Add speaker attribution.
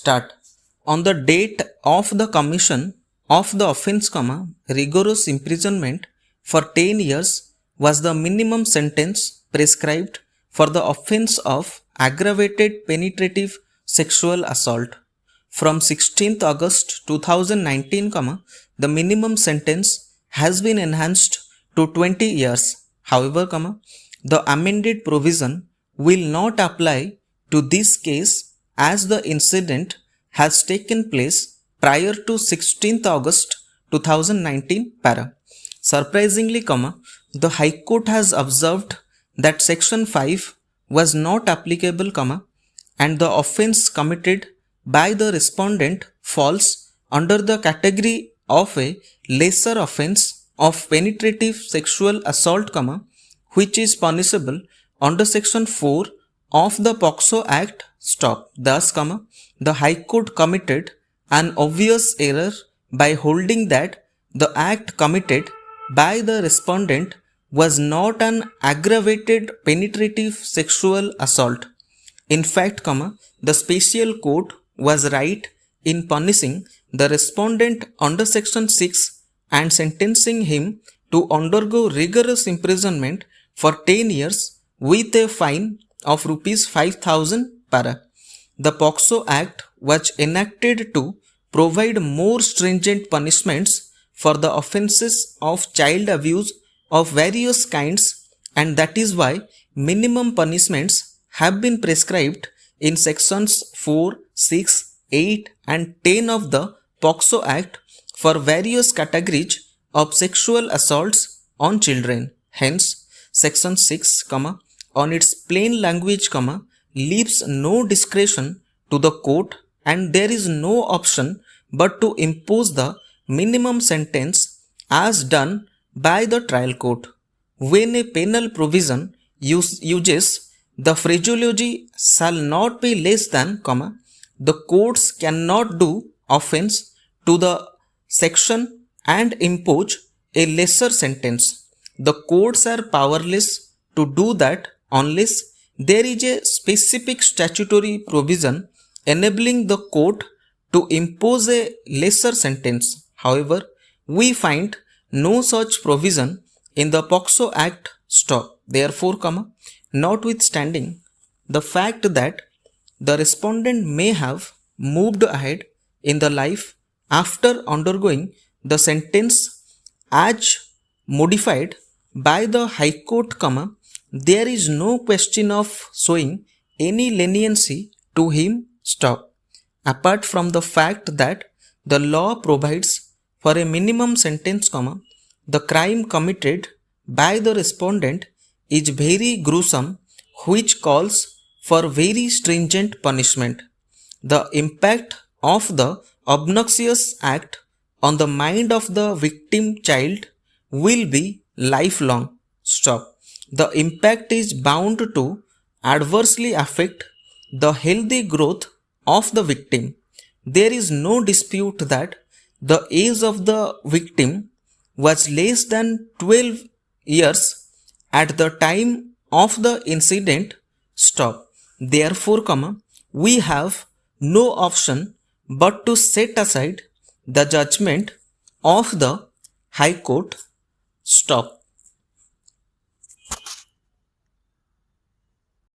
Speaker 1: Start. On the date of the commission of the offence, rigorous imprisonment for 10 years was the minimum sentence prescribed for the offence of aggravated penetrative sexual assault. From 16th August 2019, the minimum sentence has been enhanced to 20 years. However, the amended provision will not apply to this case as the incident has taken place prior to 16th August 2019 para. Surprisingly, the High Court has observed that Section 5 was not applicable, and the offence committed by the respondent falls under the category of a lesser offence of penetrative sexual assault, which is punishable under Section 4 of the POCSO Act. Stop. Thus, the High Court committed an obvious error by holding that the act committed by the respondent was not an aggravated penetrative sexual assault. In fact, the special court was right in punishing the respondent under Section 6 and sentencing him to undergo rigorous imprisonment for 10 years with a fine of Rs 5,000 para. The POCSO Act was enacted to provide more stringent punishments for the offences of child abuse of various kinds, and that is why minimum punishments have been prescribed in Sections 4, 6, 8 and 10 of the POCSO Act for various categories of sexual assaults on children. Hence, Section 6, on its plain language, leaves no discretion to the court, and there is no option but to impose the minimum sentence as done by the trial court. When a penal provision uses the phraseology shall not be less than, the courts cannot do offense to the section and impose a lesser sentence. The courts are powerless to do that unless there is a specific statutory provision enabling the court to impose a lesser sentence. However, we find no such provision in the POCSO Act. Stop. Therefore, notwithstanding the fact that the respondent may have moved ahead in the life after undergoing the sentence as modified by the High Court, there is no question of showing any leniency to him. Stop. Apart from the fact that the law provides for a minimum sentence, the crime committed by the respondent is very gruesome, which calls for very stringent punishment. The impact of the obnoxious act on the mind of the victim child will be lifelong. Stop. The impact is bound to adversely affect the healthy growth of the victim. There is no dispute that the age of the victim was less than 12 years at the time of the incident. Stop. Therefore, we have no option but to set aside the judgment of the High Court. Stop.